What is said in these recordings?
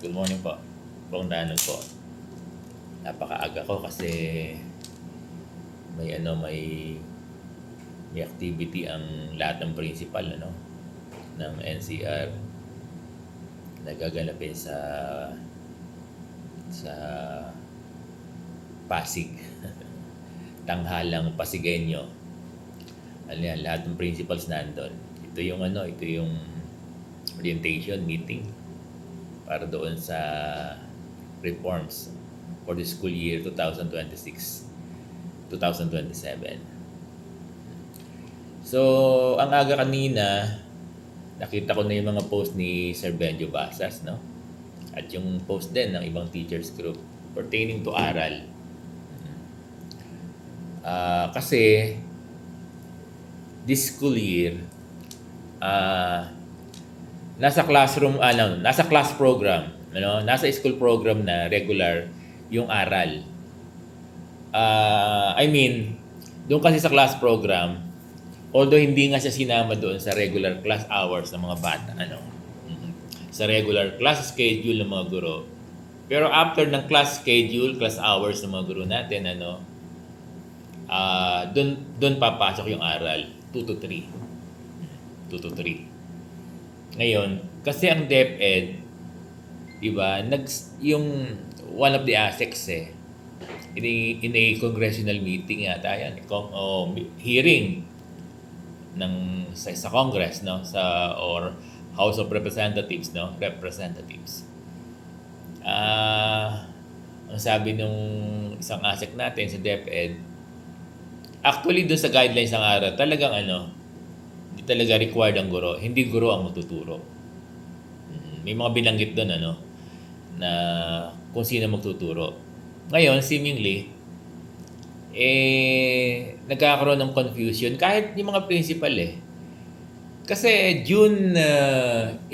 Good morning po. Buong danon po. Napakaaga ko kasi may activity ang lahat ng principal ng NCR nagaganapin sa Pasig. Tanghalang Pasigenyo. Ano yan, lahat ng principals nandun. Ito yung orientation meeting para doon sa reforms for the school year 2026-2027. So, ang aga kanina, nakita ko na yung mga post ni Sir Benjo Basas, no? At yung post din ng ibang teachers group pertaining to aral. Kasi this school year, nasa class program, nasa school program na regular yung aral. Doon kasi sa class program, although hindi nga siya sinama doon sa regular class hours ng mga bata, sa regular class schedule ng mga guro. Pero after ng class schedule, class hours ng mga guro natin, doon papasok yung aral, 2 to 3. 2 to 3. Ngayon, kasi ang DepEd, diba, yung one of the ASECs in a congressional meeting yata yan, hearing sa Congress, no, or House of Representatives, no, representatives. Ang sabi nung isang ASEC natin sa DepEd, actually doon sa guidelines ng aral, talagang hindi talaga required ang guro. Hindi guro ang magtuturo. May mga binanggit doon na kung sino magtuturo. Ngayon, seemingly, nagkakaroon ng confusion kahit yung mga principal Kasi June 8,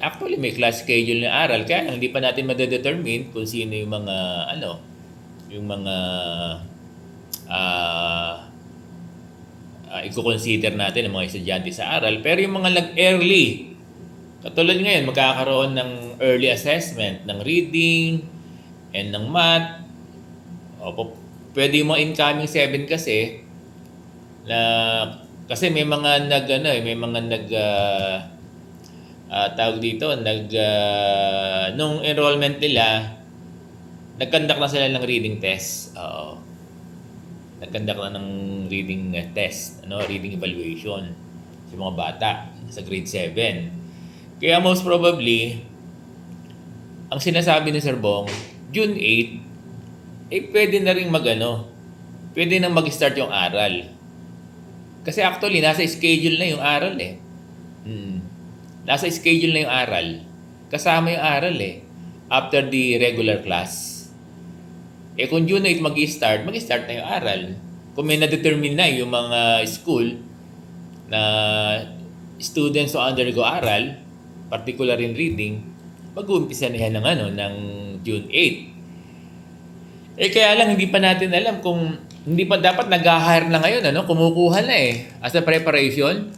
actually may class schedule ng aral, kaya lang hindi pa natin madedetermine kung sino yung mga i-consider natin ng mga estudyante sa aral. Pero yung mga nag-early, katulad ngayon, magkakaroon ng early assessment ng reading and ng math. Pwede yung mga incoming 7 kasi kasi may mga tawag dito, nung enrollment nila, nag-conduct na sila ng reading test. Nag-conduct na ng reading test, reading evaluation sa mga bata sa grade 7. Kaya most probably, ang sinasabi ni Sir Bong, June 8, pwede na rin pwede na mag-start yung aral. Kasi actually, nasa schedule na yung aral Nasa schedule na yung aral. Kasama yung aral after the regular class. Kung June 8 mag-start na yung aral. Kung may na-determine na yung mga school na students o undergo aral, particular in reading, mag-uumpisa na yan ng June 8. Kaya lang hindi pa natin alam kung hindi pa dapat nag-hire na ngayon, kumukuha na as a preparation.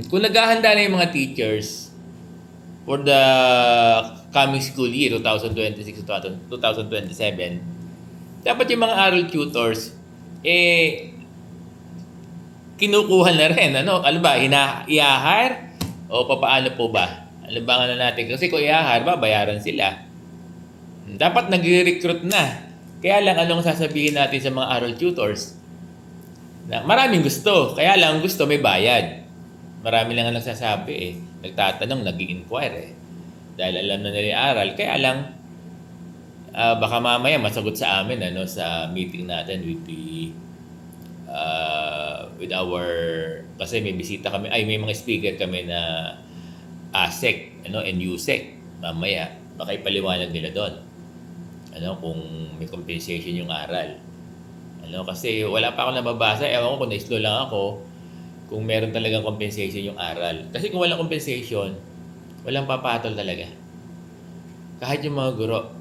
Kung naghahanda na yung mga teachers for the coming school year 2026-2027, dapat yung mga aral tutors kinukuha na rin. Ano ba, i-hire o papaano po ba? Alabangan na natin kasi kung i-hire, babayaran sila. Dapat nagre-recruit na. Kaya lang anong sasabihin natin sa mga aral tutors? Na maraming gusto, kaya lang gusto may bayad. Marami lang ang nagsasabi nagtatanong, nag-i-inquire dahil alam na nila aral. Kaya lang, baka mamaya masagot sa amin sa meeting natin with our, kasi may bisita kami, may mga speaker kami na ASEC, and USEC. Mamaya, baka ipaliwanag nila doon. Kung may compensation yung aral. Kasi wala pa ako nababasa. Ewan ko kung na-slow lang ako kung meron talagang compensation yung aral. Kasi kung walang compensation, walang papatol talaga. Kahit yung mga guro,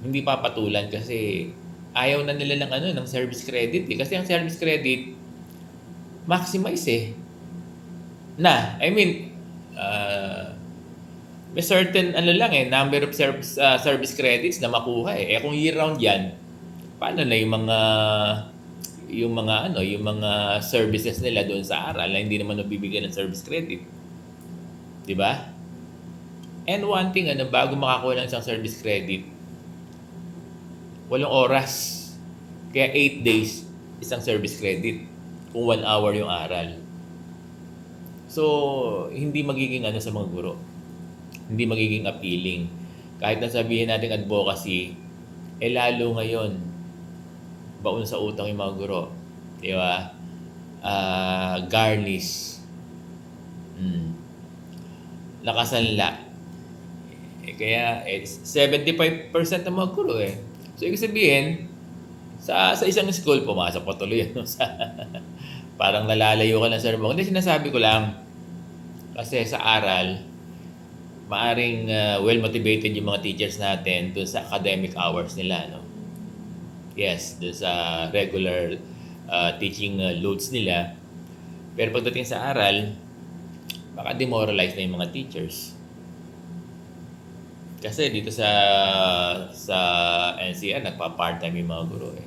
hindi papatulan kasi ayaw na nila ng service credit Kasi ang service credit, maximize may certain ano lang number of service credits na makuha eh. Kung year round 'yan, paano na yung mga services nila doon sa aral na hindi naman nabibigyan ng service credit. 'Di ba? And one thing bago makakuha ng isang service credit, 8 oras. Kaya 8 days isang service credit kung 1 hour yung aral. So, hindi magiging sa mga guro. Hindi magiging appealing. Kahit na sabihin natin advocacy, lalo ngayon, baon sa utang yung mga guro. Di ba? Garnish. Nakasanla. Kaya 75% ng mga guro eh. So, ibig sabihin, sa isang school, pumasok pa tuloy sa parang nalalayo ka ng serbong. Hindi, sinasabi ko lang, kasi sa aral, maaring well-motivated yung mga teachers natin dun sa academic hours nila. No? Yes, dun sa regular teaching loads nila. Pero pagdating sa aral, baka demoralize na yung mga teachers. Kasi dito sa NCR, nagpa-part-time yung mga guro eh.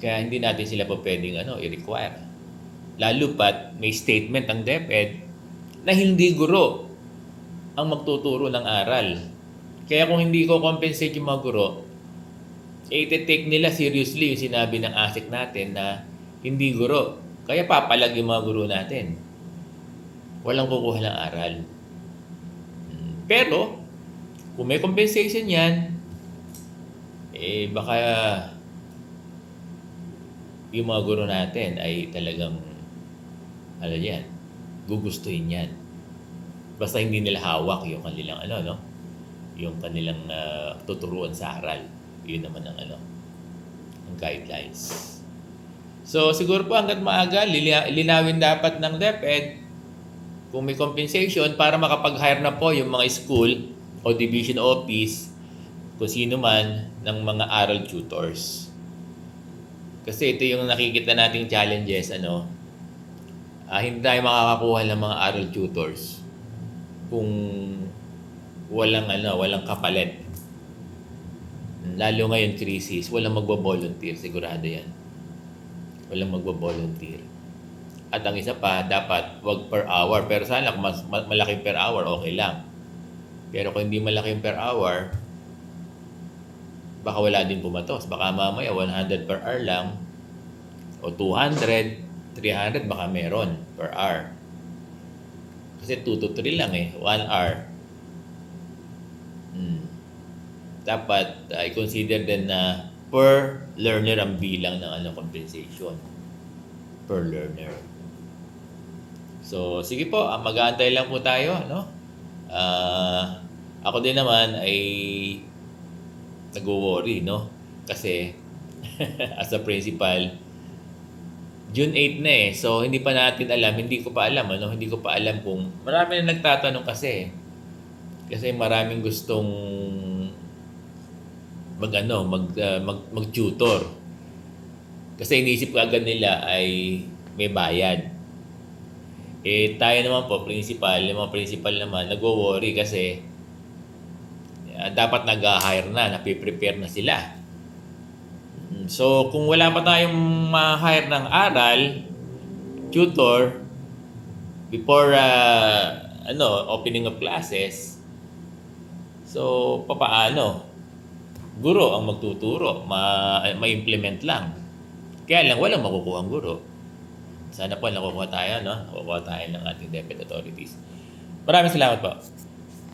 Kaya hindi natin sila po pwedeng i-require. Lalo pat may statement ang DepEd na hindi guro ang magtuturo ng aral. Kaya kung hindi ko compensate yung mga guro, i-take nila seriously yung sinabi ng ASIC natin na hindi guro. Kaya papalag yung mga guro natin. Walang kukuha ng aral. Pero, kung may compensation yan, baka yung mga guro natin ay talagang gugustuhin yan. Basta hindi nila hawak yung kanilang yung kanilang tuturuan sa aral. Yun naman ang guidelines. So siguro po hangga't maaga linawin dapat ng DepEd kung may compensation para makapag-hire na po yung mga school o division office kung sino man ng mga aral tutors. Kasi ito yung nakikita nating challenges, hindi tayo makakakuha ng mga aral tutors kung walang kapalit. Lalo ngayon crisis, walang magbo-volunteer, sigurado yan. Walang magbo-volunteer. At ang isa pa, dapat wag per hour. Pero sana kung mas malaki per hour, okay lang. Pero kung hindi malaki per hour, baka wala din pumatos. Baka mamaya 100 per hour lang o 200, 300 baka meron per hour. Kasi 2 to 3 lang 1 hour. Dapat i-consider din na per learner ang bilang ng compensation. Per learner. So, sige po, mag-aantay lang po tayo, ako din naman ay nag-worry, Kasi as a principal, June 8 na So, hindi pa natin alam, hindi ko pa alam kung marami na nagtatanong kasi. Kasi maraming gustong mag-tutor. Kasi iniisip ko agad nila ay may bayad. Tayo naman po, yung mga principal naman, nagwo-worry kasi dapat nag-hire na, napiprepare na sila. So, kung wala pa tayong ma-hire ng aral, tutor, before opening of classes, so, papaano? Guro ang magtuturo, ma-implement lang. Kaya lang, walang makukuha ang guro. Sana po nakukuha tayo, Nakukuha tayo ng ating DepEd authorities. Maraming salamat po.